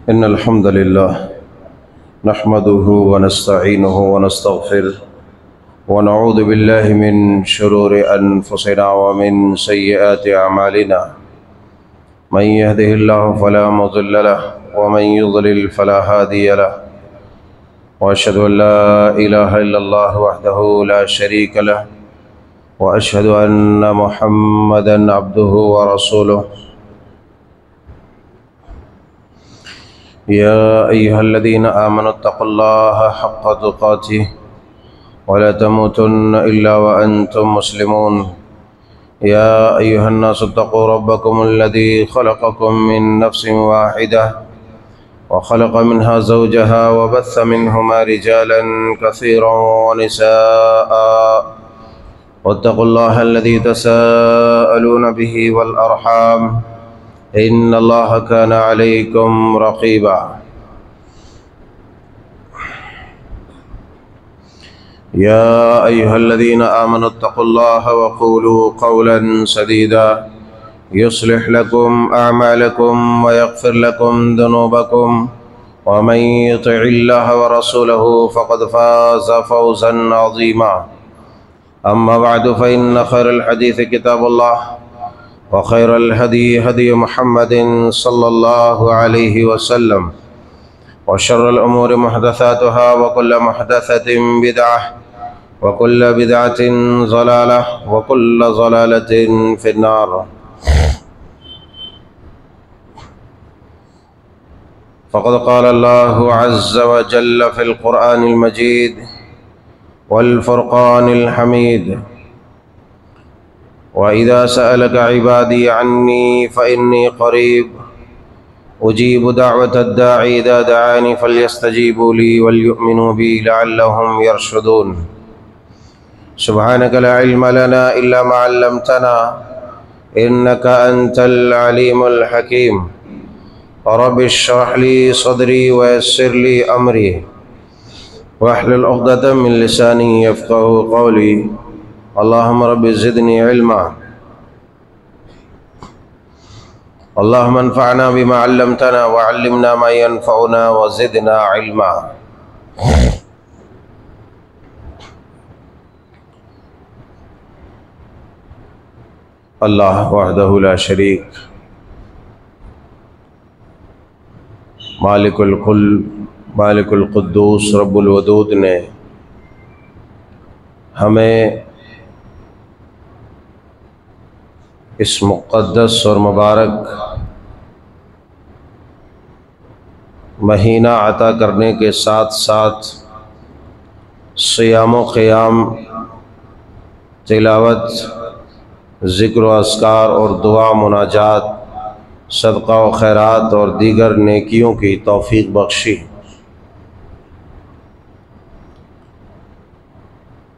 इन्नल हम्दुलिल्लाह नहमदुहु व नस्तईनुहु व नस्तगफिरुह व नऊज़ु बिल्लाहि मिन शुरूरि अनफुसिना व मिन सय्यिआति अमालिना मन यहदिहिल्लाहु फला मुज़िल्ल लहु व मन युज़लिल फला हादिय लहु व अशहदु अन ला इलाहा इल्लल्लाह वहदहु ला शरीक लहु व अशहदु अन्न मुहम्मदन अब्दुहु व रसूलुहु। या अय्युहल्लज़ीना आमनुत्तक़ुल्लाह हक़्क़ तुक़ातिह वला तमूतुन्न इल्ला व अंतुम मुस्लिमून। या अय्युहन्नासुत्तक़ू रब्बकुमुल्लज़ी ख़लक़कुम मिन नफ़्सिन वाहिदह व ख़लक़ मिन्हा ज़ौजहा व बस्स मिन्हुमा रिजालन कसीरन व निसाअ वत्तक़ुल्लाहल्लज़ी तसाअलून बिही वल अर्हाम इन्नल्लाह कान अलैकुम रक़ीबा। या अय्युहल्लज़ीना आमनुत्तक़ुल्लाह वक़ूलू क़ौलन सदीदा युस्लिह लकुम अअमालकुम व यग़फ़िर लकुम ज़ुनूबकुम व मन युतिइल्लाह व रसूलहु फ़क़द फ़ाज़ फ़ौज़न अज़ीमा। अम्मा बअदु फ़इन्न ख़ैरल हदीस किताबुल्लाह व खैरल हदी हदी मुहम्मदिन सल्लल्लाहु अलैहि वसल्लम व शर्रल उमूरि मुहदसातुहा व कुल्लु मुहदसतिन बिदअह व कुल्लु बिदअतिन ज़लालह व कुल्लु ज़लालतिन फिन्नार। फ़क़द क़ाल अल्लाहु अज़्ज़ व जल्ल फ़िल क़ुरआनिल मजीद वल फ़ुरक़ानिल हमीद व इज़ा सअलक इबादी अन्नी फ़इन्नी क़रीब उजीबु दअवतद दाई इज़ा दआनी फ़ल्यस्तजीबू ली वलयुमिनू बी लअल्लहुम यरशुदून। सुब्हानक ला इल्म लना इल्ला मा अल्लमतना इन्नका अंतल अलीमुल हकीम। रब्बि इश्रह ली सदरी व यस्सिर ली अमरी वहलुल उक़दतम मिन लिसानी यफ़क़हू क़ौली। अल्लाहुम्मा रब्बि ज़िदनी इल्मा अल्लाहुम्मा अन्फ़अना बिमा अल्लमतना व अल्लिमना मा यनफ़अुना व ज़िदना इल्मा। अल्लाह वहदहु ला शरीक मालिकुल कुल मालिकुल कुद्दूस रब्बुल वदूद ने हमें इस मुक़द्दस और मुबारक महीना अता करने के साथ साथ सियाम व क़ियाम, तिलावत, ज़िक्र व अस्कार और दुआ, मुनाजात, सदक़ा व खैरात और दीगर नेकियों की तौफ़ीक़ बख्शी।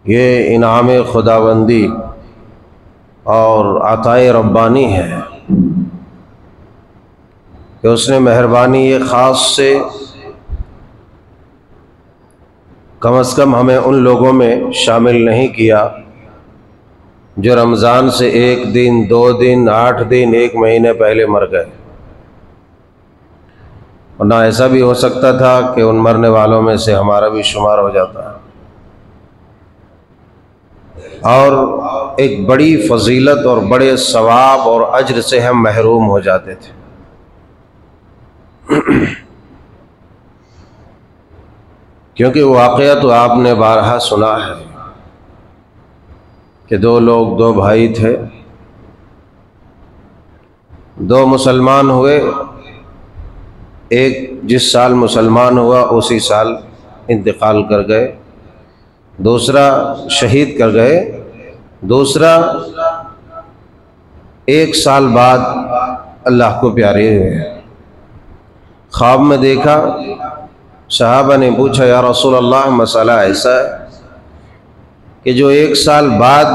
ये इनाम खुदाबंदी और अताए रब्बानी है कि उसने मेहरबानी ये ख़ास से कम अज़ कम हमें उन लोगों में शामिल नहीं किया जो रमज़ान से 1 दिन, 2 दिन, 8 दिन, 1 महीने पहले मर गए। वरना ऐसा भी हो सकता था कि उन मरने वालों में से हमारा भी शुमार हो जाता है और एक बड़ी फजीलत और बड़े सवाब और अज्र से हम महरूम हो जाते थे। क्योंकि वाक़या तो आपने बारहा सुना है कि 2 लोग, 2 भाई थे, 2 मुसलमान हुए। एक जिस साल मुसलमान हुआ उसी साल इंतकाल कर गए, दूसरा शहीद कर गए, दूसरा 1 साल बाद अल्लाह को प्यारे हुए। ख्वाब में देखा, सहाबा ने पूछा, या रसूल अल्लाह, मसला ऐसा है कि जो 1 साल बाद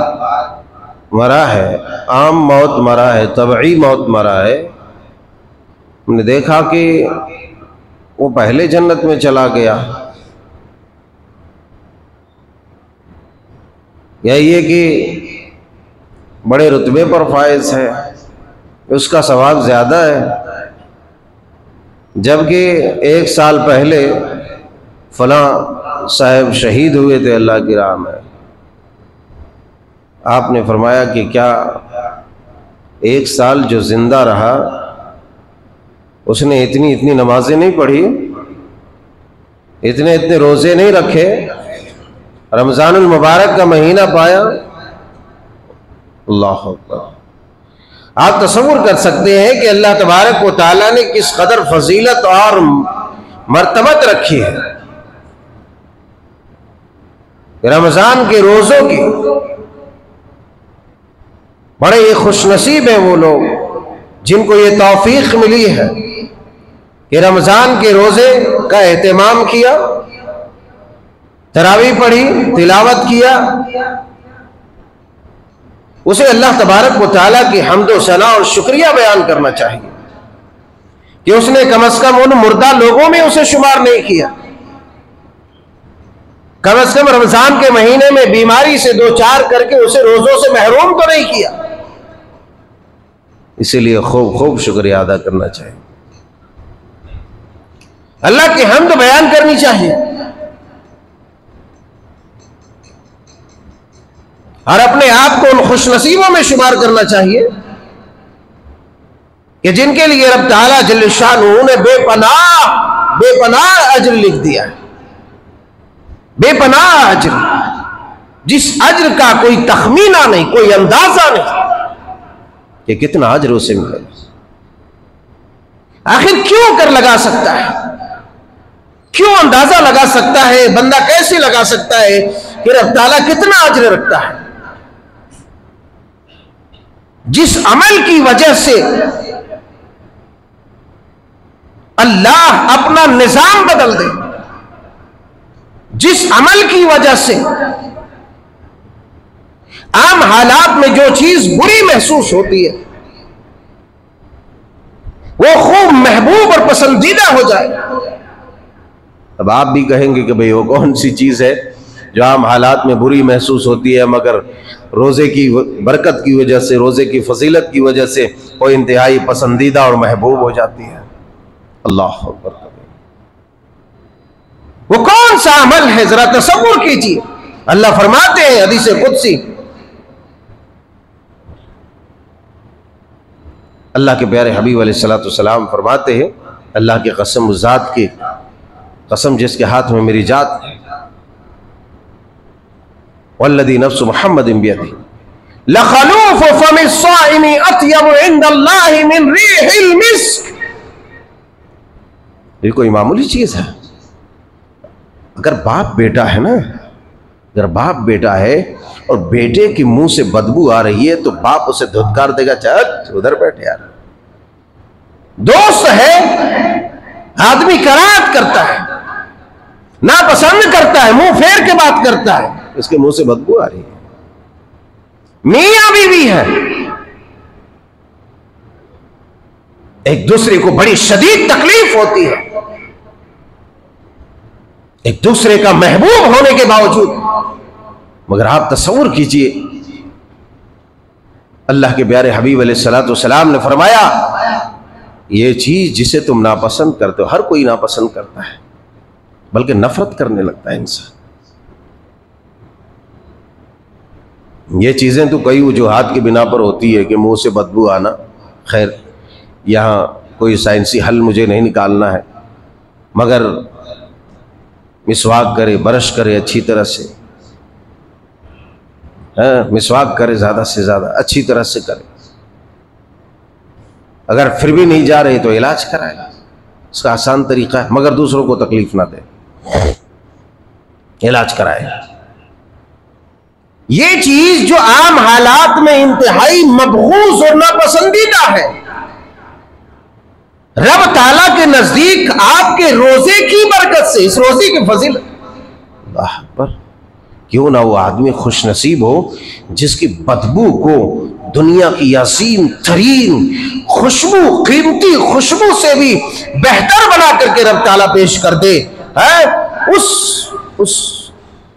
मरा है, आम मौत मरा है, तबई मौत मरा है, हमने देखा कि वो पहले जन्नत में चला गया, या ये कि बड़े रुतबे पर फायज है, उसका सवाब ज़्यादा है। जबकि 1 साल पहले फलां साहब शहीद हुए थे अल्लाह की राह में। आपने फरमाया कि क्या 1 साल जो जिंदा रहा उसने इतनी इतनी नमाजें नहीं पढ़ी, इतने इतने रोजे नहीं रखे, रमजानुल मुबारक का महीना पाया? अल्लाह अकबर। आप तसव्वुर कर सकते हैं कि अल्लाह तबारक व तआला ने किस कदर फजीलत और मर्तबत रखी है। रमजान के रोजों की बड़े ही खुशनसीब हैं वो लोग जिनको ये तौफीक मिली है कि रमजान के रोजे का एहतमाम किया, तरावीह पढ़ी, तिलावत किया। उसे अल्लाह तबारक व तआला की हम्द व सना और शुक्रिया बयान करना चाहिए कि उसने कम अज कम उन मुर्दा लोगों में उसे शुमार नहीं किया, कम अज कम रमजान के महीने में बीमारी से 2-4 करके उसे रोजों से महरूम तो नहीं किया। इसीलिए खूब खूब शुक्रिया अदा करना चाहिए, अल्लाह की हम्द बयान करनी चाहिए और अपने आप को उन खुशनसीबों में शुमार करना चाहिए कि जिनके लिए रब ताला जल्ल शानुहू ने बेपनाह अज्र लिख दिया है। बेपनाह अज्र, जिस अज्र का कोई तखमीना नहीं, कोई अंदाजा नहीं कि कितना अज्र उसे मिलेगा। आखिर क्यों कर लगा सकता है, क्यों अंदाजा लगा सकता है, बंदा कैसे लगा सकता है कि रब ताला कितना अज्र रखता है? जिस अमल की वजह से अल्लाह अपना निजाम बदल दे, जिस अमल की वजह से आम हालात में जो चीज बुरी महसूस होती है वो खूब महबूब और पसंदीदा हो जाए। अब आप भी कहेंगे कि भाई वो कौन सी चीज है जो आम हालात में बुरी महसूस होती है मगर रोजे की बरकत की वजह से, रोजे की फजीलत की वजह से वो इंतहाई पसंदीदा और महबूब हो जाती है? अल्लाह अकबर। वो कौन सा अमल है, जरा तसव्वुर कीजिए। अल्लाह फरमाते हैं हदीस कुदसी, अल्लाह के प्यारे हबीब अलैहिस्सलाम फरमाते हैं, अल्लाह की कसम, उस जात की कसम जिसके हाथ में मेरी जात है, वल्लज़ी नफ्सु मुहम्मदिन बियदिही लखलूफु फमिस्साइमी अत्यबु इंदल्लाहि मिन रीहिल मिस्क। ये कोई मामूली चीज है? अगर बाप बेटा है ना, अगर बाप बेटा है और बेटे की मुंह से बदबू आ रही है तो बाप उसे धुतकार देगा, चल उधर बैठ यार। दोस्त है, आदमी कराहत करता है, नापसंद करता है, मुंह फेर के बात करता है, इसके मुंह से बदबू आ रही है। मियां बीवी है, एक दूसरे को बड़ी शदीद तकलीफ होती है, एक दूसरे का महबूब होने के बावजूद, मगर आप तसव्वुर कीजिए, अल्लाह के प्यारे हबीब अलैहिस्सलाम ने फरमाया, ये चीज जिसे तुम नापसंद करते हो, हर कोई नापसंद करता है, बल्कि नफरत करने लगता है इंसान। ये चीजें तो कई वजूहात की बिना पर होती है कि मुंह से बदबू आना, खैर यहाँ कोई साइंसी हल मुझे नहीं निकालना है, मगर मिसवाक करे, ब्रश करे अच्छी तरह से, मिसवाक करे ज़्यादा से ज़्यादा अच्छी तरह से करे। अगर फिर भी नहीं जा रहे तो इलाज कराए, इसका आसान तरीका है, मगर दूसरों को तकलीफ ना दे, इलाज कराए। ये चीज जो आम हालात में इंतहाई मबगूज और नापसंदीदा है, रब ताला के नजदीक आपके रोजे की बरकत से, इस रोजे की फजीलत, अल्लाह पर क्यों ना वो आदमी खुश नसीब हो जिसकी बदबू को दुनिया की अजीम तरीन खुशबू, कीमती खुशबू से भी बेहतर बना करके रब ताला पेश कर दे। है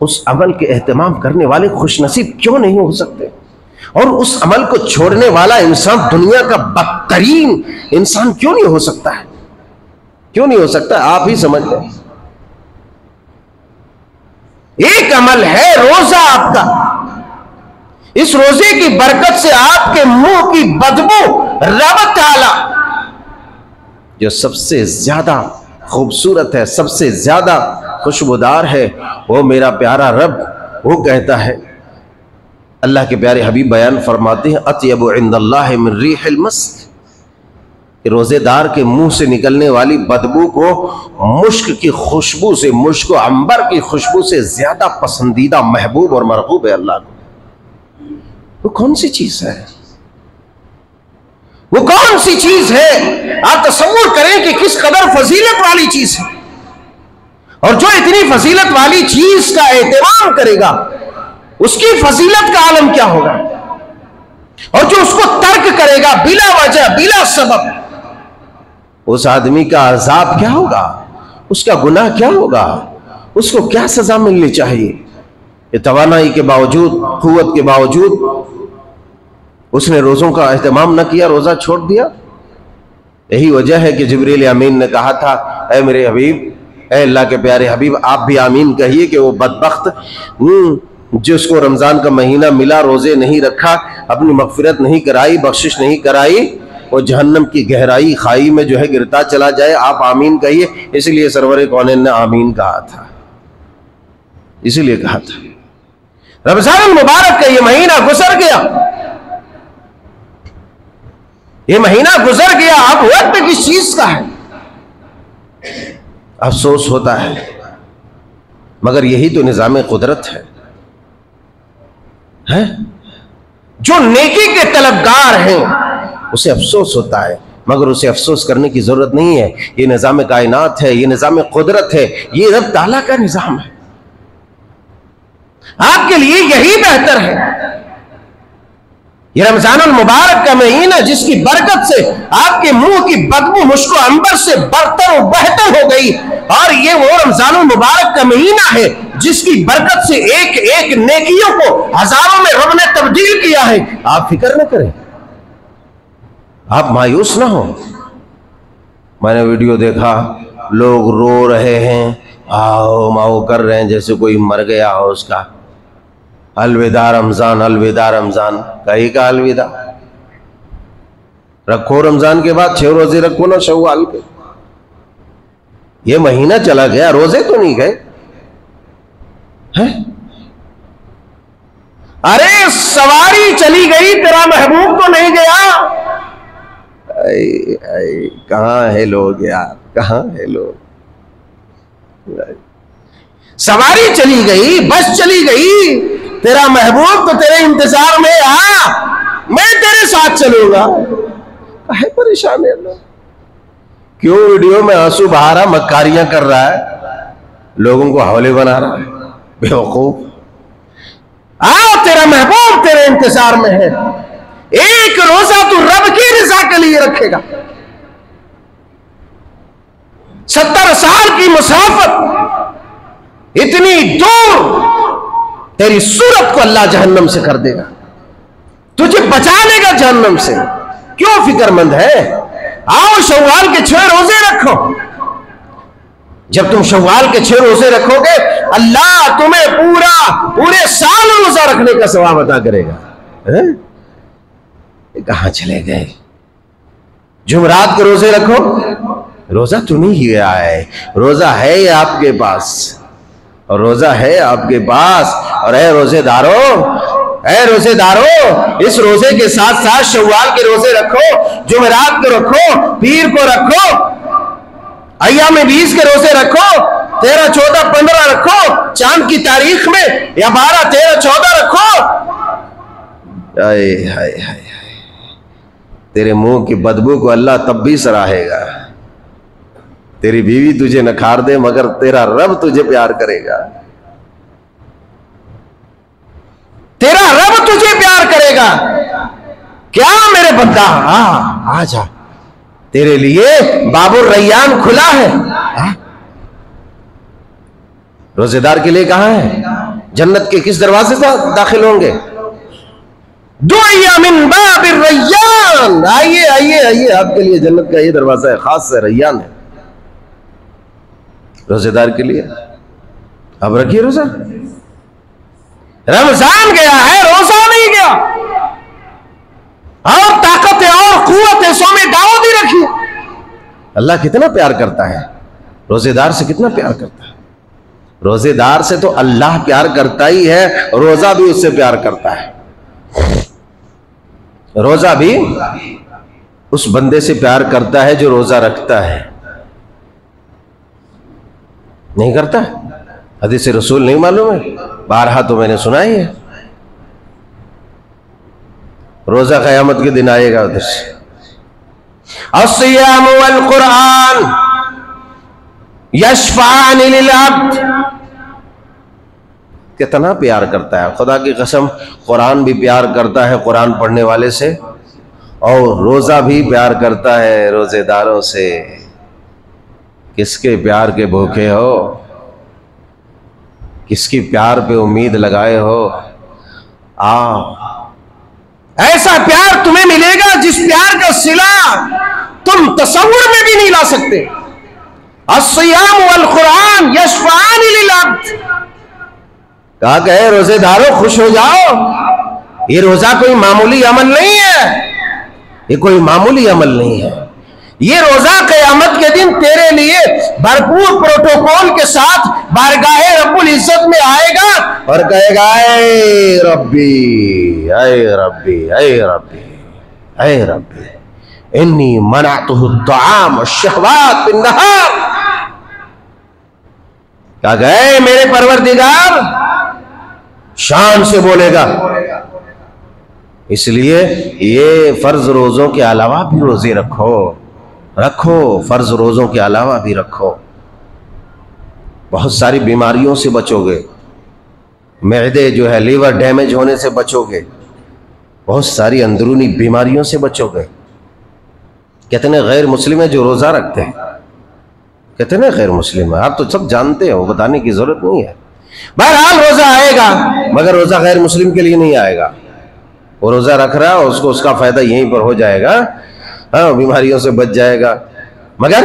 उस अमल के एहतमाम करने वाले खुश नसीब क्यों नहीं हो सकते? और उस अमल को छोड़ने वाला इंसान दुनिया का बदतरीन इंसान क्यों नहीं हो सकता है? क्यों नहीं हो सकता? आप ही समझ लें। एक अमल है रोजा आपका, इस रोजे की बरकत से आपके मुंह की बदबू रब ताला जो सबसे ज्यादा खूबसूरत है, सबसे ज्यादा खुशबूदार है, वो मेरा प्यारा रब वो कहता है। अल्लाह के प्यारे हबीब बयान फरमाते हैं, अत्यबु इंदल्लाहि मिन रिहिल मस्क, रोजेदार के मुंह से निकलने वाली बदबू को मुश्क की खुशबू से, मुश्क अंबर की खुशबू से ज्यादा पसंदीदा, महबूब और मरगूब है अल्लाह को। वो कौन सी चीज है? वो कौन सी चीज है? आप तसव्वुर करें कि किस कदर फजीलत वाली चीज है। और जो इतनी फजीलत वाली चीज का एहतमाम करेगा उसकी फजीलत का आलम क्या होगा, और जो उसको तर्क करेगा बिला वजह, बिला सबब, उस आदमी का अजाब क्या होगा, उसका गुनाह क्या होगा, उसको क्या सजा मिलनी चाहिए। ये तवानाई के बावजूद, कुव्वत के बावजूद उसने रोज़ों का एहतमाम न किया, रोज़ा छोड़ दिया। यही वजह है कि जिब्रील अमीन ने कहा था, ऐ मेरे हबीब, ऐ अल्लाह के प्यारे हबीब, आप भी आमीन कहिए कि वो बदबख्त जिसको रमज़ान का महीना मिला, रोज़े नहीं रखा, अपनी मग़फ़िरत नहीं कराई, बख्शिश नहीं कराई, वो जहन्नम की गहराई खाई में जो है गिरता चला जाए। आप आमीन कहिए। इसलिए सरवर कौनैन ने आमीन कहा था, इसीलिए कहा था। रमज़ान मुबारक का ये महीना गुजर गया, ये महीना गुजर गया, अब वक्त किस चीज का है? अफसोस होता है, मगर यही तो निज़ाम कुदरत है। जो नेकी के तलबगार हैं उसे अफसोस होता है, मगर उसे अफसोस करने की जरूरत नहीं है। ये निज़ाम कायनात है, ये निज़ाम कुदरत है, ये रब ताला का निज़ाम है। आपके लिए यही बेहतर है। ये रमजानुल मुबारक का महीना जिसकी बरकत से आपके मुंह की बदबू मुश्को अंबर से बरतर और बेहतर हो गई, और ये वो रमजानुल मुबारक का महीना है जिसकी बरकत से एक एक नेकियों को हजारों में रब ने तब्दील किया है। आप फिक्र न करें, आप मायूस ना हो। मैंने वीडियो देखा, लोग रो रहे हैं, आओ माओ कर रहे हैं जैसे कोई मर गया हो उसका। अलविदा रमजान, अलविदा रमजान, कहीं का अलविदा। रखो रमजान के बाद 6 रोजे रखो ना शव्वाल के। ये महीना चला गया, रोजे तो नहीं गए हैं? अरे सवारी चली गई, तेरा महबूब तो नहीं गया। कहां है लोग यार, कहां है लोग? सवारी चली गई, बस चली गई, तेरा महबूब तो तेरे इंतजार में, आ मैं तेरे साथ चलूंगा। काहे परेशान है लोग? क्यों वीडियो में आंसू बहा रहा, मक्कारियां कर रहा है, लोगों को हौले बना रहा है, बेवकूफ। आओ, तेरा महबूब तेरे इंतजार में है। एक रोजा तू रब की रजा के लिए रखेगा। 70 साल की मुसाफत, इतनी दूर, तेरी सूरत को अल्लाह जहन्नम से कर देगा, तुझे बचा लेगा जहन्नम से। क्यों फिक्रमंद है? आओ शव्वाल के 6 रोजे रखो। जब तुम शव्वाल के 6 रोजे रखोगे, अल्लाह तुम्हें पूरे साल रोजा रखने का सवाब अता करेगा। कहां चले गए? जुमरात के रोजे रखो। रोजा तो नहीं गया है, रोजा है आपके पास, और रोजा है आपके पास। और ऐ रोजेदारों, इस रोजे के साथ साथ शव्वाल के रोजे रखो, जुमेरात को रखो, पीर को रखो, अय्याम 20 के रोजे रखो, 13, 14, 15 रखो, चांद की तारीख में, या 12, 13, 14 रखो। हाय हाय हाय, तेरे मुंह की बदबू को अल्लाह तब भी सराहेगा। तेरी बीवी तुझे नकार दे, मगर तेरा रब तुझे प्यार करेगा। तेरा रब तुझे प्यार करेगा। क्या मेरे बंदा, आ जा, तेरे लिए बाबुर रैयान खुला है। रोजेदार के लिए कहां है? जन्नत के किस दरवाजे से दाखिल होंगे? दुइया मिन बाबिर रैयान। आइए आइए आइए, आपके लिए जन्नत का ये दरवाजा है, खास है, रैयान है। रोजेदार के लिए। अब रखिए रोजा। रमजान गया है, रोजा नहीं गया। और ताकत है और कुव्वत है, सो में दावत ही रखिए। अल्लाह कितना प्यार करता है, रोजेदार से कितना प्यार करता है। रोजेदार से तो अल्लाह प्यार करता ही है, रोजा भी उससे प्यार करता है। रोजा भी उस बंदे से प्यार करता है जो रोजा रखता है। नहीं करता? हदीस रसूल नहीं मालूम है? बारहा तो मैंने सुना ही है। रोजा क़यामत के दिन आएगा उधर से। अस्सियाम वल कुरान यशफाअन लिल अब्द। कितना प्यार करता है, खुदा की कसम। कुरान भी प्यार करता है कुरान पढ़ने वाले से, और रोजा भी प्यार करता है रोजेदारों से। किसके प्यार के भूखे हो, किसकी प्यार पे उम्मीद लगाए हो? आओ, ऐसा प्यार तुम्हें मिलेगा जिस प्यार का सिला तुम तसव्वुर में भी नहीं ला सकते। अस्सियाम वल कुरान यशफाअन लिल अब्द। कहा गए रोजेदारों खुश हो जाओ, ये रोजा कोई मामूली अमल नहीं है, ये कोई मामूली अमल नहीं है। ये रोजा क़यामत के दिन तेरे लिए भरपूर प्रोटोकॉल के साथ बारगाहे रब्बुल इज्जत में आएगा और कहेगा, ऐ रब्बी, ऐ रब्बी, ऐ रब्बी, ऐ रब्बी, इन्नी मनातुहु त्ताआम वश्शहवात बिन्नहार। क्या गए मेरे परवरदिगार, शान से बोलेगा। इसलिए ये फर्ज रोजों के अलावा भी रोजे रखो, रखो, फर्ज रोजों के अलावा भी रखो। बहुत सारी बीमारियों से बचोगे, मैदे जो है लीवर डैमेज होने से बचोगे, बहुत सारी अंदरूनी बीमारियों से बचोगे। कितने गैर मुस्लिम हैं जो रोजा रखते हैं, कितने गैर मुस्लिम हैं, आप तो सब जानते हो, बताने की जरूरत नहीं है। बहरहाल रोजा आएगा, मगर रोजा गैर मुस्लिम के लिए नहीं आएगा। वो रोजा रख रहा है, उसको उसका फायदा यहीं पर हो जाएगा, हाँ, बीमारियों से बच जाएगा, मगर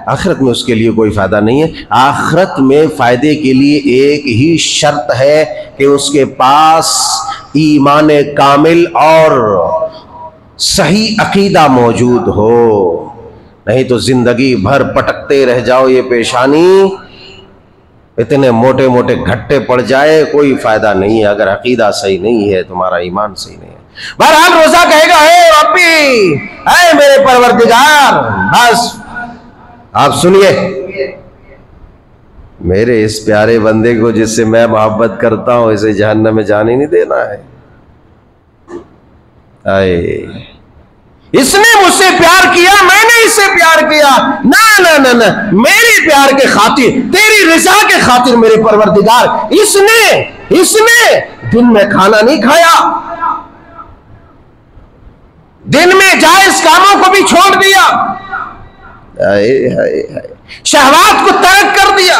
आखिरत में उसके लिए कोई फायदा नहीं है। आखिरत में फायदे के लिए एक ही शर्त है कि उसके पास ईमान कामिल और सही अकीदा मौजूद हो, नहीं तो जिंदगी भर पटकते रह जाओ, ये पेशानी इतने मोटे मोटे घट्टे पड़ जाए, कोई फायदा नहीं है अगर अकीदा सही नहीं है, तुम्हारा ईमान सही नहीं है। बहरहाल रोजा कहेगा, हे रब्बी, हे मेरे परवरदिगार। बस आप सुनिए, मेरे इस प्यारे बंदे को जिससे मैं मोहब्बत करता हूं, इसे जहन्नम में जाने नहीं देना है। आए, इसने मुझसे प्यार किया, मैंने इससे प्यार किया, ना ना ना ना, मेरे प्यार के खातिर, तेरी रिजा के खातिर मेरे परवरदिगार, इसने दिन में खाना नहीं खाया, दिन में जायज कामों को भी छोड़ दिया, शहवात को तर्क कर दिया।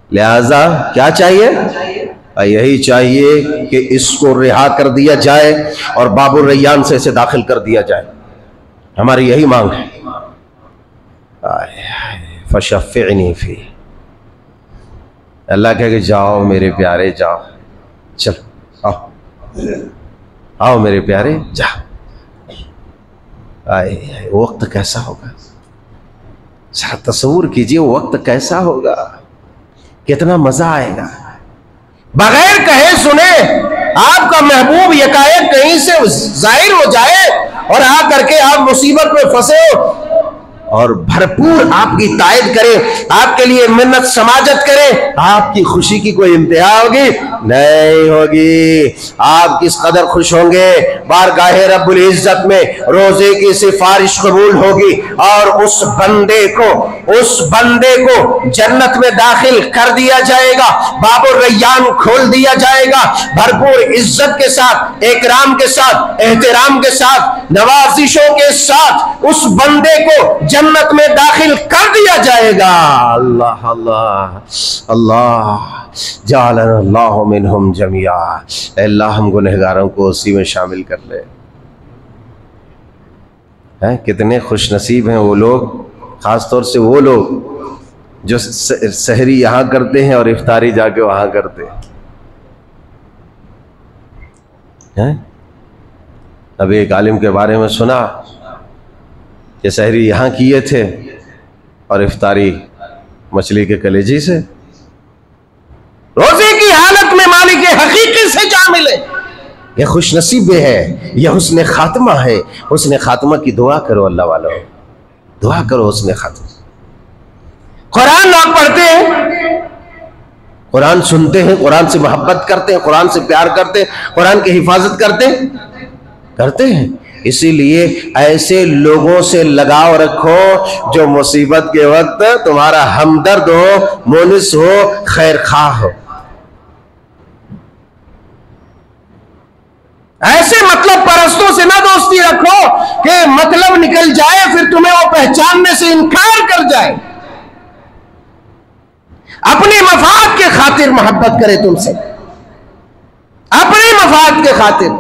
लिहाजा क्या चाहिए? यही चाहिए कि इसको रिहा कर दिया जाए और बाबुर रैयान से इसे दाखिल कर दिया जाए। हमारी यही मांग है। फशफ़िनी फी, अल्लाह कहे कि जाओ मेरे प्यारे, जाओ, चल आओ, आओ मेरे प्यारे, जाओ। आए, वो वक्त कैसा होगा, जरा तस्वूर कीजिए, वो वक्त कैसा होगा, कितना मजा आएगा। बगैर कहे सुने आपका महबूब यकायक कहीं से जाहिर हो जाए और आ करके आप मुसीबत में फंसे हो और भरपूर आपकी तायद करे, आपके लिए मिन्नत समाजत करे, आपकी खुशी की कोई इंतहा होगी? नहीं होगी। आप किस कदर खुश होंगे, बारगाहे रब्बुल इज्जत में रोजे की सिफारिश कबूल होगी और उस बंदे को जन्नत में दाखिल कर दिया जाएगा, बाबुर रैयान खोल दिया जाएगा, भरपूर इज्जत के साथ, इकराम के साथ, एहतराम के साथ, नवाजिशों के साथ उस बंदे को जन्नत में दाखिल कर दिया जाएगा। अल्लाह अल्लाह अल्लाह, जालना अल्लाहु मिनहुम जमिया। अल्लाह हम गुनहगारों को उसी में शामिल कर ले। हैं, कितने खुश नसीब हैं वो लोग, खास तौर से वो लोग जो सहरी यहाँ करते हैं और इफ्तारी जाके वहाँ करते हैं। अभी एक आलिम के बारे में सुना कि सहरी यहाँ किए थे और इफ्तारी मछली के कलेजी से। रोजे की हालत में मालिक हकीकी से जा मिले, यह खुशनसीबी है, यह हुस्न खात्मा है। हुस्न खात्मा की दुआ करो अल्लाह वालों, दुआ करो हुस्न खात्मा। कुरान लोग पढ़ते हैं, कुरान सुनते हैं, कुरान से मोहब्बत करते हैं, कुरान से प्यार करते हैं, कुरान की हिफाजत करते हैं। इसीलिए ऐसे लोगों से लगाव रखो जो मुसीबत के वक्त तुम्हारा हमदर्द हो, मोनिस हो, खैर खाह हो। ऐसे मतलब परस्तों से ना दोस्ती रखो कि मतलब निकल जाए फिर तुम्हें वो पहचानने से इनकार कर जाए। अपने मफाद के खातिर मोहब्बत करे तुमसे, अपने मफाद के खातिर।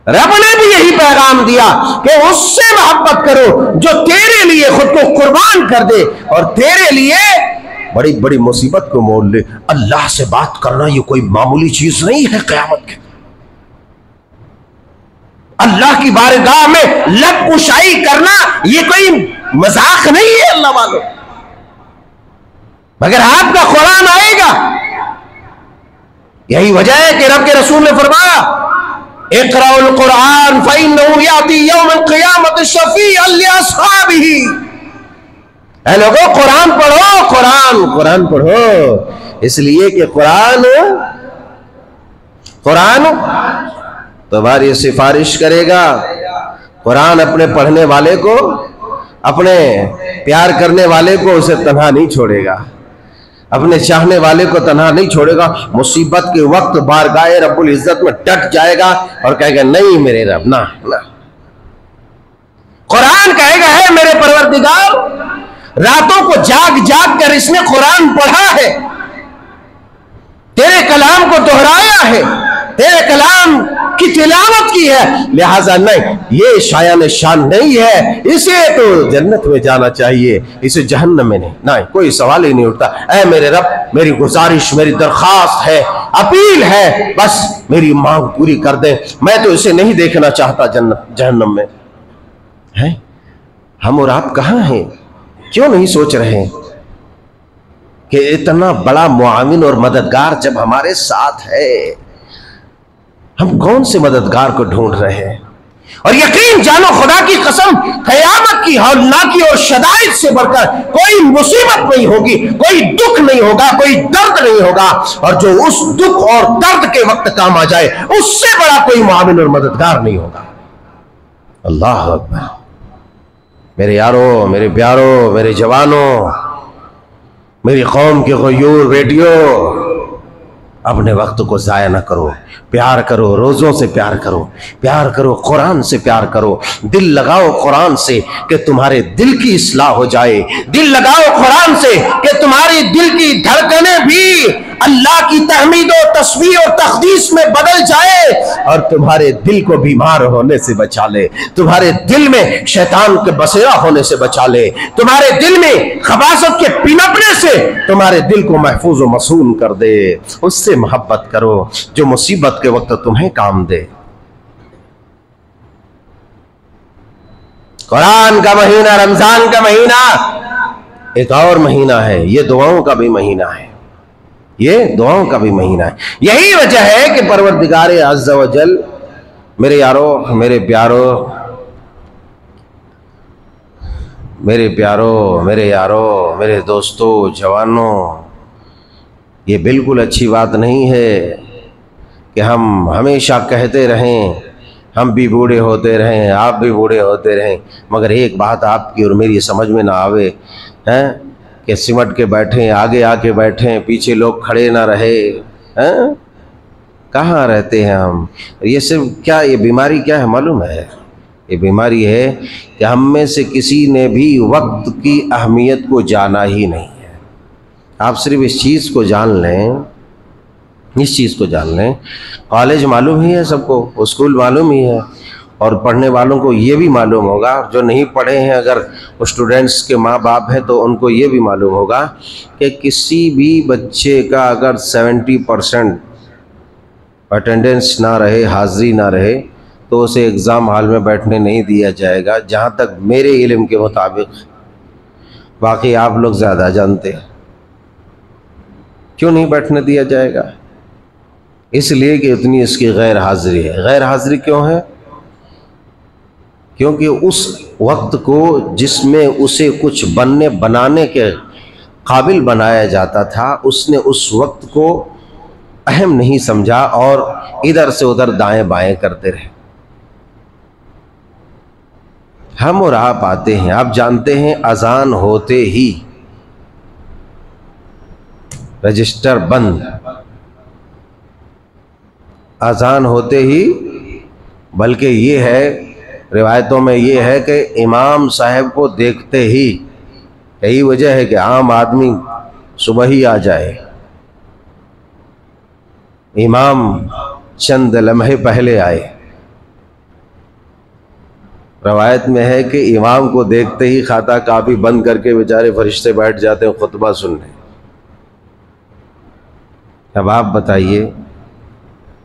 रब ने भी यही पैगाम दिया कि उससे मोहब्बत करो जो तेरे लिए खुद को कुर्बान कर दे और तेरे लिए बड़ी बड़ी मुसीबत को मोल ले। अल्लाह से बात करना ये कोई मामूली चीज नहीं है। क़यामत के अल्लाह की बारगाह में लब कुशाई करना ये कोई मजाक नहीं है अल्लाह वालों। मगर आपका कुरान आएगा, यही वजह है कि रब के रसूल ने फरमाया इक़राउल कुरान फ़इन्नहु याती यौमल क़ियामति शफ़ीअन लिअस्हाबिही। ऐ लोगों कुरान पढ़ो, कुरान पढ़ो, इसलिए कि कुरान तुम्हारी सिफारिश करेगा। कुरान अपने पढ़ने वाले को, अपने प्यार करने वाले को उसे तन्हा नहीं छोड़ेगा, अपने चाहने वाले को तन्हा नहीं छोड़ेगा। मुसीबत के वक्त बारगाह रब्बुल इज्जत में डट जाएगा और कहेगा नहीं मेरे रब, ना ना। कुरान कहेगा है मेरे परवरदिगार, रातों को जाग जाग कर इसने कुरान पढ़ा है, तेरे कलाम को दोहराया है, तेरे कलाम की तिलावत की है, लिहाजा नहीं ये शायान शान नहीं है, इसे तो जन्नत में जाना चाहिए, इसे जहन्नम में नहीं। नहीं, कोई सवाल ही नहीं उठता। ऐ मेरे रब, मेरी गुजारिश, मेरी दरखास्त है, अपील है, बस मेरी मांग पूरी कर दे, मैं तो इसे नहीं देखना चाहता जन्नत जहन्नम में। है हम और आप कहाँ हैं? क्यों नहीं सोच रहे कि इतना बड़ा मुआविन और मददगार जब हमारे साथ है, हम कौन से मददगार को ढूंढ रहे हैं? और यकीन जानो खुदा की कसम, क़यामत की हौलनाकी और शदाइद से बढ़कर कोई मुसीबत नहीं होगी, कोई दुख नहीं होगा, कोई दर्द नहीं होगा, और जो उस दुख और दर्द के वक्त काम आ जाए उससे बड़ा कोई मुआविन और मददगार नहीं होगा। अल्लाह अकबर। मेरे यारों, मेरे प्यारों, मेरे जवानों, मेरी कौम के गयूर बेटियों, अपने वक्त को जाया ना करो, प्यार करो, रोज़ों से प्यार करो, प्यार करो, कुरान से प्यार करो, दिल लगाओ कुरान से कि तुम्हारे दिल की इस्लाह हो जाए, दिल लगाओ कुरान से कि तुम्हारी दिल की धड़कनें भी अल्लाह की तहमीद और तस्बीह और तक़दीस में बदल जाए और तुम्हारे दिल को बीमार होने से बचा ले, तुम्हारे दिल में शैतान के बसेरा होने से बचा ले, तुम्हारे दिल में खबासत के पिनपने से तुम्हारे दिल को महफूज व मसून कर दे। उससे मोहब्बत करो जो मुसीबत के वक्त तुम्हें काम दे। कुरान का महीना, रमजान का महीना एक और महीना है, ये दुआओं का भी महीना है, ये दुआओं का भी महीना है। यही वजह है कि परवरदिगार अज़्ज़ा व जल, मेरे यारों, मेरे प्यारों, मेरे प्यारों, मेरे यारों, मेरे दोस्तों, जवानों, ये बिल्कुल अच्छी बात नहीं है कि हम हमेशा कहते रहें, हम भी बूढ़े होते रहें, आप भी बूढ़े होते रहें, मगर एक बात आपकी और मेरी समझ में ना आवे हैं कि सिमट के बैठें, आगे आके बैठें, पीछे लोग खड़े ना रहे। हैं कहाँ रहते हैं हम? ये सिर्फ क्या, ये बीमारी क्या है मालूम है? ये बीमारी है कि हम में से किसी ने भी वक्त की अहमियत को जाना ही नहीं है। आप सिर्फ इस चीज़ को जान लें, इस चीज़ को जान लें, कॉलेज मालूम ही है सबको, स्कूल मालूम ही है, और पढ़ने वालों को ये भी मालूम होगा, जो नहीं पढ़े हैं अगर वो स्टूडेंट्स के माँ बाप हैं तो उनको ये भी मालूम होगा कि किसी भी बच्चे का अगर 70% अटेंडेंस ना रहे, हाज़िरी ना रहे, तो उसे एग्ज़ाम हॉल में बैठने नहीं दिया जाएगा, जहाँ तक मेरे इल्म के मुताबिक। बाकी आप लोग ज़्यादा जानते हैं क्यों नहीं बैठने दिया जाएगा। इसलिए कि इतनी इसकी गैर हाज़िरी है। गैर हाज़िरी क्यों है? क्योंकि उस वक्त को जिसमें उसे कुछ बनाने के काबिल बनाया जाता था, उसने उस वक्त को अहम नहीं समझा और इधर से उधर दाएं बाएं करते रहे। हम और आप आते हैं, आप जानते हैं अजान होते ही रजिस्टर बंद, अजान होते ही, बल्कि ये है रिवायतों में ये है कि इमाम साहब को देखते ही, यही वजह है कि आम आदमी सुबह ही आ जाए, इमाम चंद लम्हे पहले आए। रवायत में है कि इमाम को देखते ही खाता कापी बंद करके बेचारे फरिश्ते बैठ जाते हैं खुतबा सुनने। अब आप बताइए,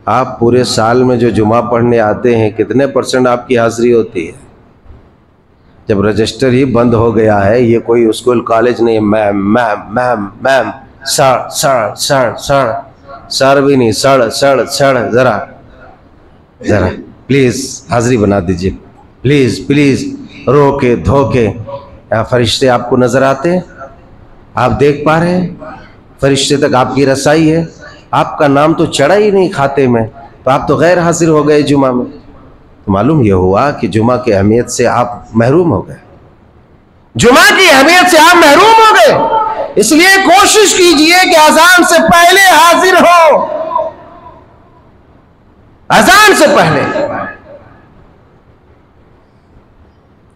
आप पूरे साल में जो जुमा पढ़ने आते हैं कितने % आपकी हाज़िरी होती है? जब रजिस्टर ही बंद हो गया है, ये कोई स्कूल कॉलेज नहीं, ma'am ma'am ma'am ma'am, sir sir sir sir, sir भी नहीं, सड़ सड़ सड़, ज़रा ज़रा प्लीज़ हाज़िरी बना दीजिए, प्लीज़ प्लीज़, रो के धो के। फरिश्ते आपको नज़र आते हैं? आप देख पा रहे हैं? फरिश्ते तक आपकी रसाई है? आपका नाम तो चढ़ा ही नहीं खाते में, तो आप तो गैर हाजिर हो गए जुमा में। तो मालूम यह हुआ कि जुमा की अहमियत से आप महरूम हो गए, जुमा की अहमियत से आप महरूम हो गए। इसलिए कोशिश कीजिए कि अजान से पहले हाजिर हो, अजान से पहले,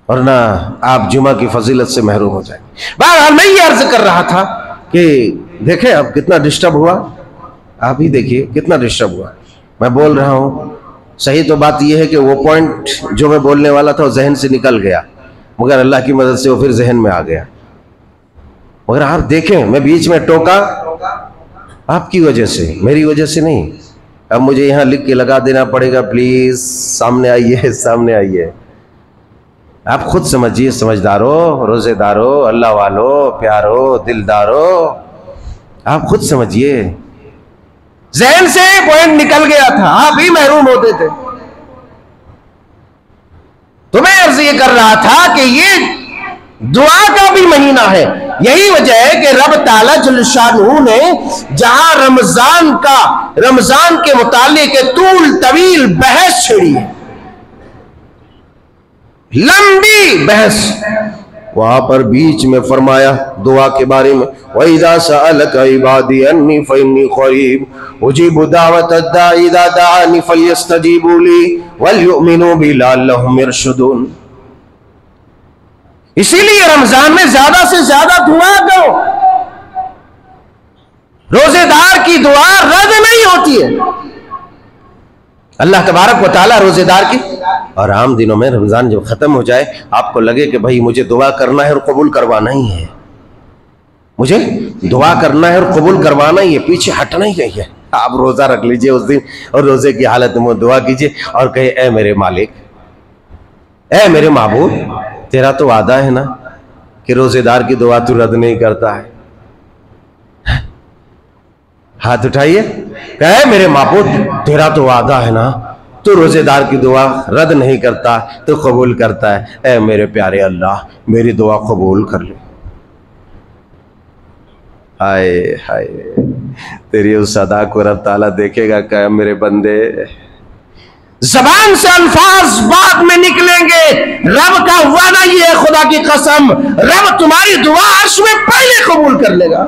वरना आप जुमा की फजीलत से महरूम हो जाएंगे। बहरहाल मैं ये अर्ज कर रहा था कि देखें अब कितना डिस्टर्ब हुआ, आप ही देखिए कितना डिस्टर्ब हुआ। मैं बोल रहा हूँ, सही तो बात यह है कि वो पॉइंट जो मैं बोलने वाला था वो जहन से निकल गया, मगर अल्लाह की मदद से वो फिर जहन में आ गया। मगर आप देखें, मैं बीच में टोका आपकी वजह से, मेरी वजह से नहीं। अब मुझे यहाँ लिख के लगा देना पड़ेगा, प्लीज सामने आइए, सामने आइए। आप खुद समझिए, समझदारों, रोजेदारों, अल्लाह वालों, प्यारो, दिलदारो, आप खुद समझिए। जहन से पॉइंट निकल गया था, आप ही महरूम होते थे। तो मैं अर्ज ये कर रहा था कि ये दुआ का भी महीना है। यही वजह है कि रब ताला जल्ल शानहू ने जहां रमजान के मुतालिक तूल तवील बहस छेड़ी है, लंबी बहस, वहां पर बीच में फरमाया दुआ के बारे में, वइज़ा सअलक इबादी अन्नी फइन्नी क़रीब उजीबु दावत अद्दाई इज़ा दआनी फल्यस्तजीबू ली वलयुमिनू बी लअल्लहुम यरशुदून। इसीलिए रमजान में ज्यादा से ज्यादा दुआ करो। रोजेदार की दुआ रद्द नहीं होती है। अल्लाह तबारक व तआला रोजेदार की, और आम दिनों में रमजान जब खत्म हो जाए आपको लगे कि भाई मुझे दुआ करना है और कबूल करवाना ही है, मुझे दुआ करना है और कबूल करवाना ही है, पीछे हटना ही नहीं है। आप रोजा रख लीजिए उस दिन और रोजे की हालत में दुआ कीजिए और कहे, ए मेरे मालिक, ए मेरे महबूब, तेरा तो वादा है ना कि रोजेदार की दुआ तू रद्द नहीं करता है। हाथ उठाइए, कहे मेरे महबूब, तेरा तो वादा है ना, तू रोजेदार की दुआ रद्द नहीं करता, तो कबूल करता है। ए मेरे प्यारे अल्लाह, मेरी दुआ कबूल कर ले। हाय हाय, तेरी उस अदा को रब ताला देखेगा, क्या मेरे बंदे, जबान से अल्फाज बात में निकलेंगे, रब का वादा ये है, खुदा की कसम, रब तुम्हारी दुआ अर्श में पहले कबूल कर लेगा।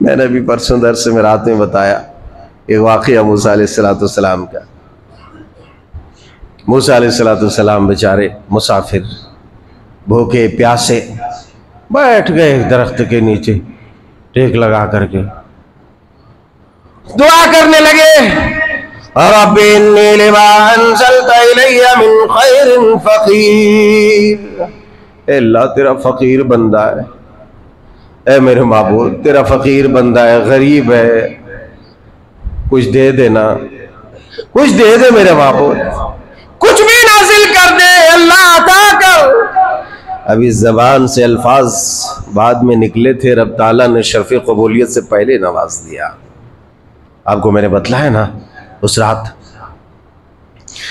मैंने भी परसों दर्स में रात में बताया एक वाक़या मूसा अलैहिस्सलाम का। मूसा अलैहिस्सलाम बेचारे मुसाफिर, भूखे प्यासे बैठ गए एक दरख्त के नीचे, टेक लगा करके दुआ करने लगे। रब्बी इन्नी लिमा अंज़लता इलैया मिन खैरिन फ़क़ीर। अल्लाह तेरा फ़कीर बंदा है, ऐ मेरे माबूद तेरा फ़कीर बंदा है, गरीब है, कुछ दे देना, कुछ दे दे मेरे माबूद, कुछ भी नाज़िल कर दे अल्लाह, अता कर। अभी ज़बान से अल्फाज बाद में निकले थे, रब ताला ने शर्फ़ क़बूलियत से पहले नवाज दिया। आपको मैंने बतलाया ना उस रात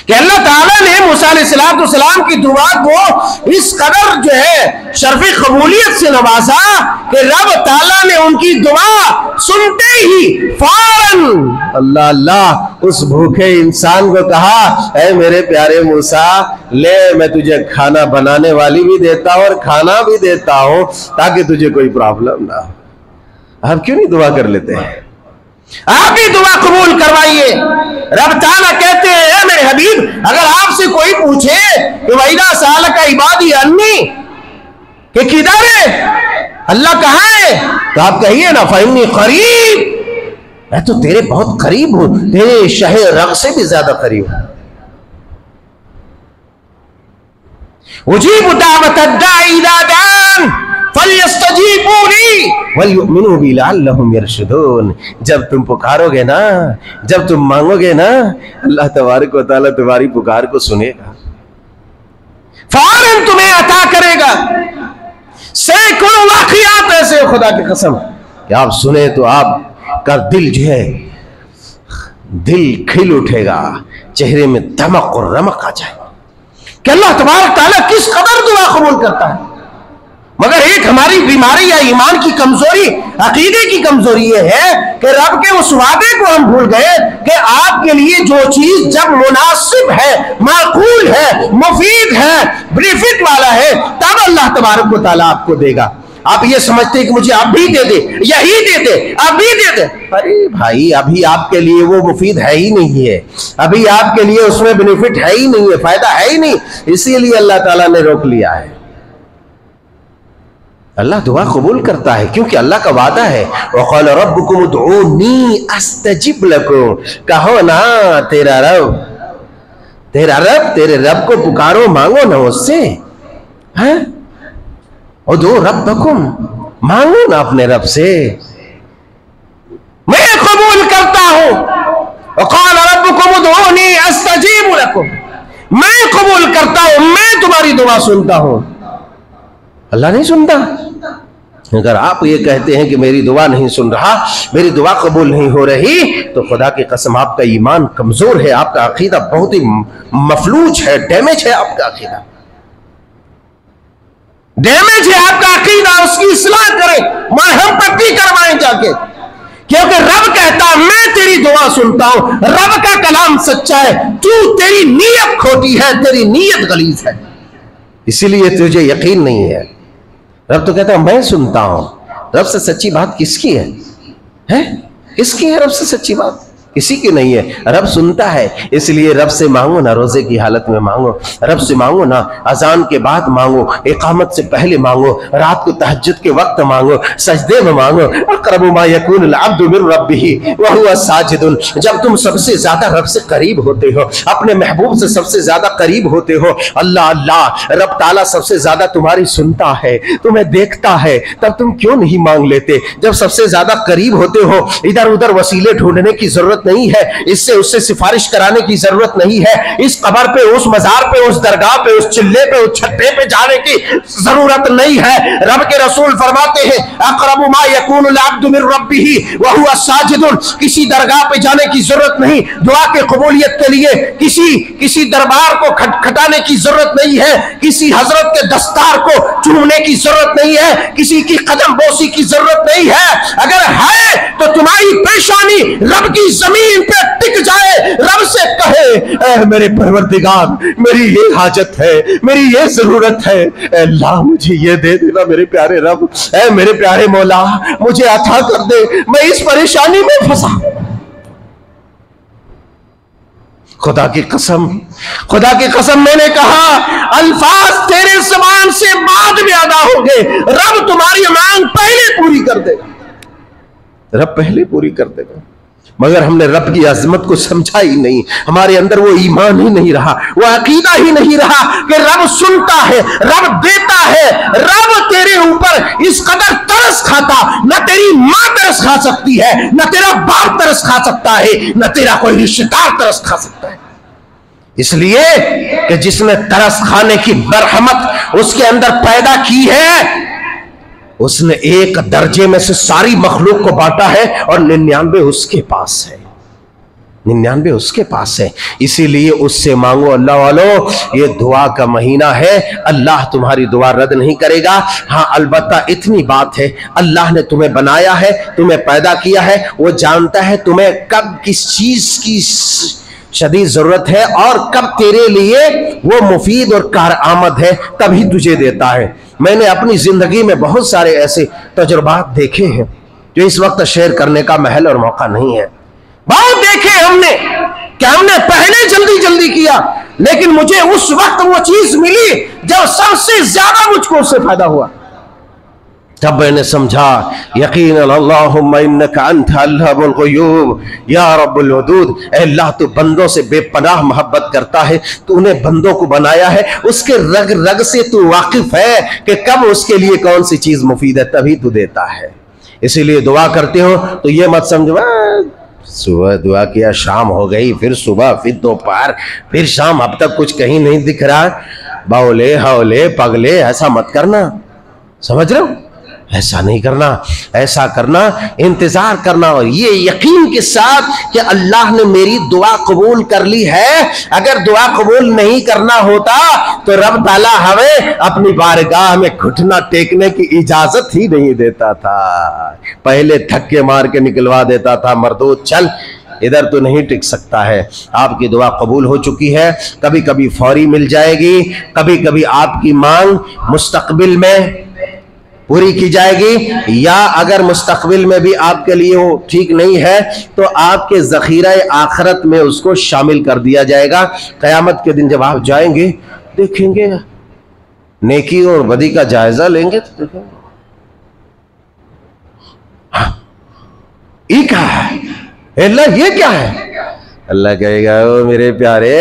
कि अल्लाह ताला ने मूसा अलैहिस्सलाम की दुआ को इस कदर जो है शर्फ़ क़बूलियत से नवाजा कि रब ताला ने उनकी दुआ सुनते ही फौरन अल्लाह अल्लाह उस भूखे इंसान को कहा, ऐ मेरे प्यारे मूसा, ले मैं तुझे खाना बनाने वाली भी देता हूं और खाना भी देता हूं ताकि तुझे कोई प्रॉब्लम ना हो। आप क्यों नहीं दुआ कर लेते हैं? आप भी दुआ कबूल करवाइए। रब ताला कहते हैं, मेरे हबीब, अगर आपसे कोई पूछे कि वैदा साल का इबादी अन्नी कि किधर है, अल्लाह कहाँ है, तो आप कहिए ना फ़इन्नी करीब, मैं तो तेरे बहुत करीब हूं, तेरे शहे रग से भी ज्यादा करीब हूं। उजीबु दावत दाई इज़ा दान फलयस्तजीबूली वलयुमिनू बी लअल्लहुम यरशुदून। जब तुम पुकारोगे ना, जब तुम मांगोगे ना, अल्लाह तबारक व तआला तुम्हारी पुकार को सुनेगा, फौरन तुम्हें अता करेगा। सैकड़ों वाक़ियात ऐसे, खुदा की कसम, कि आप सुने तो आपका दिल जो है, दिल खिल उठेगा, चेहरे में दमक और रमक आ जाए कि अल्लाह तबारक तआला किस कदर दुआ कबूल करता है। मगर एक हमारी बीमारी या ईमान की कमजोरी, अकीदे की कमजोरी ये है कि रब के उस वादे को हम भूल गए कि आपके लिए जो चीज जब मुनासिब है, माकूल है, मुफीद है, बेनिफिट वाला है, तब अल्लाह तबारक व तआला आपको देगा। आप ये समझते हैं कि मुझे अभी दे दे, यही दे दे, अभी दे दे। अरे भाई, अभी आपके लिए वो मुफीद है ही नहीं है, अभी आपके लिए उसमें बेनिफिट है ही नहीं है, फायदा है ही नहीं, इसीलिए अल्लाह ताला ने रोक लिया है। अल्लाह दुआ कबूल करता है क्योंकि अल्लाह का वादा है, वक़ाल रब्बुकुम उदऊनी अस्तजिब लकुम। कहो ना तेरा रब, तेरे रब को पुकारो, मांगो ना उससे, हैं? उदऊ रब्बकुम, मांगो ना अपने रब से, मैं कबूल करता हूं। वक़ाल रब्बुकुम उदऊनी अस्तजिब लकुम, मैं कबूल करता हूं, मैं तुम्हारी दुआ सुनता हूं। अल्लाह नहीं सुनता? अगर आप ये कहते हैं कि मेरी दुआ नहीं सुन रहा, मेरी दुआ कबूल नहीं हो रही, तो खुदा की कसम आपका ईमान कमजोर है, आपका अकीदा बहुत ही मफलूज है, डैमेज है, आपका अकीदा डैमेज है, आपका अकीदा। उसकी इस्लाह करें, मरहम पट्टी करवाएं जाके, क्योंकि रब कहता मैं तेरी दुआ सुनता हूं। रब का कलाम सच्चा है, तू तेरी नीयत खोटी है, तेरी नीयत गलीज है, इसीलिए तुझे यकीन नहीं है। रब तो कहता है मैं सुनता हूं। रब से सच्ची बात किसकी है? किसकी है रब से सच्ची बात? किसी की नहीं है। रब सुनता है, इसलिए रब से मांगो ना, रोजे की हालत में मांगो, रब से मांगो ना, अजान के बाद मांगो, इकामत से पहले मांगो, रात को तहज्जुद के वक्त मांगो, सजदे में मांगो। अक़रबु मा यकूनुल अब्दु मिन रब्बिही व हुवा साजिदुन। जब तुम सबसे ज्यादा रब से करीब होते हो, अपने महबूब से सबसे ज्यादा करीब होते हो, अल्लाह अल्लाह, रब ताला सबसे ज्यादा तुम्हारी सुनता है, तुम्हें देखता है, तब तुम क्यों नहीं मांग लेते? जब सबसे ज्यादा करीब होते हो, इधर उधर वसीले ढूंढने की जरूरत नहीं है, इससे उससे सिफारिश कराने की जरूरत नहीं है, इस कब्र पे, उस मजार पे, उस दरगाह पे, उस चिल्ले पे, उस छत्ते पे जाने की जरूरत नहीं है। रब के रसूल फरमाते हैं, अक़रबु मा यकूनुल अब्दु मिन रब्बिही व हुवा साजिदुन। किसी दरगाह पे जाने की जरूरत नहीं, दुआ के कबूलियत के लिए किसी दरबार को खटखटाने की जरूरत नहीं है, किसी हजरत के दस्तार को चूमने की जरूरत नहीं है, किसी की कदम बोसी की जरूरत नहीं है। अगर है तो तुम्हारी परेशानी रब की जमीन पे टिक जाए, रब से कहे, मेरे परवरदिगार, मेरी ये हाजत है, मेरी ये जरूरत है, अल्लाह मुझे ये दे देना मेरे प्यारे रब, मेरे प्यारे मौला मुझे अता कर दे, मैं इस परेशानी में फंसा। खुदा की कसम, खुदा की कसम, मैंने कहा अल्फाज तेरे ज़बान से बाद में अदा होंगे, रब तुम्हारी मांग पहले पूरी कर देगा, रब पहले पूरी कर देगा। मगर हमने रब की अजमत को समझा ही नहीं, हमारे अंदर वो ईमान ही नहीं रहा, वो अकीदा ही नहीं रहा कि रब सुनता है, रब देता है, रब तेरे ऊपर इस कदर तरस खाता, न तेरी मां तरस खा सकती है, न तेरा बाप तरस खा सकता है, न तेरा कोई रिश्तेदार तरस खा सकता है। इसलिए कि जिसने तरस खाने की बरहमत उसके अंदर पैदा की है, उसने एक दर्जे में से सारी मखलूक को बांटा है और 99 उसके पास है, 99 उसके पास है। इसीलिए उससे मांगो अल्लाह वालों, ये दुआ का महीना है, अल्लाह तुम्हारी दुआ रद्द नहीं करेगा। हाँ, अलबत्ता इतनी बात है, अल्लाह ने तुम्हें बनाया है, तुम्हें पैदा किया है, वो जानता है तुम्हें कब किस चीज की शदीद जरूरत है और कब तेरे लिए वो मुफीद और कारआमद है, तभी तुझे देता है। मैंने अपनी जिंदगी में बहुत सारे ऐसे तजुर्बात देखे हैं जो इस वक्त शेयर करने का महल और मौका नहीं है। बहुत देखे हमने कि हमने पहले जल्दी जल्दी किया, लेकिन मुझे उस वक्त वो चीज मिली जब सबसे ज्यादा मुझको उससे फायदा हुआ। तब मैंने समझा यकीन अल्लाहुम्मा इन्नका अंता अल्लाहुल ग़ुयूब या रब्बुल वदूद, अल्लाह तू बंदों से बेपनाह मोहब्बत करता है, तूने बंदों को बनाया है, उसके रग रग से तू वाकिफ है कि कब उसके लिए कौन सी चीज मुफीद है, तभी तू देता है। इसीलिए दुआ करते हो तो ये मत समझो सुबह दुआ किया शाम हो गई, फिर सुबह, फिर दोपहर, फिर शाम, अब तक कुछ कहीं नहीं दिख रहा, बाउले हौले पगले, ऐसा मत करना, समझ रहे हो? ऐसा नहीं करना, ऐसा करना इंतजार करना और ये यकीन के साथ कि अल्लाह ने मेरी दुआ कबूल कर ली है। अगर दुआ कबूल नहीं करना होता तो रब ताला हमें अपनी बारगाह में घुटना टेकने की इजाजत ही नहीं देता था, पहले धक्के मार के निकलवा देता था, मर्दूद चल इधर तो नहीं टिक सकता है। आपकी दुआ कबूल हो चुकी है, कभी कभी फौरी मिल जाएगी, कभी कभी आपकी मांग मुस्तकबिल में पूरी की जाएगी, या अगर मुस्तकबिल में भी आपके लिए वो ठीक नहीं है तो आपके ज़ख़ीरा आखिरत में उसको शामिल कर दिया जाएगा। क़यामत के दिन जब आप जाएंगे देखेंगे, नेकी और बदी का जायजा लेंगे तो देखेंगे ये क्या है, अल्लाह ये क्या है? अल्लाह कहेगा ओ मेरे प्यारे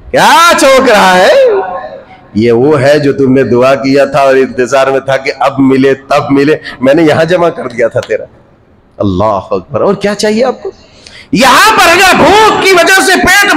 क्या चौंक रहा है, ये वो है जो तुमने दुआ किया था और इंतजार में था कि अब मिले तब मिले, मैंने यहां जमा कर दिया था तेरा। अल्लाह अकबर। और क्या चाहिए आपको? यहां पर अगर भूख की वजह से पेट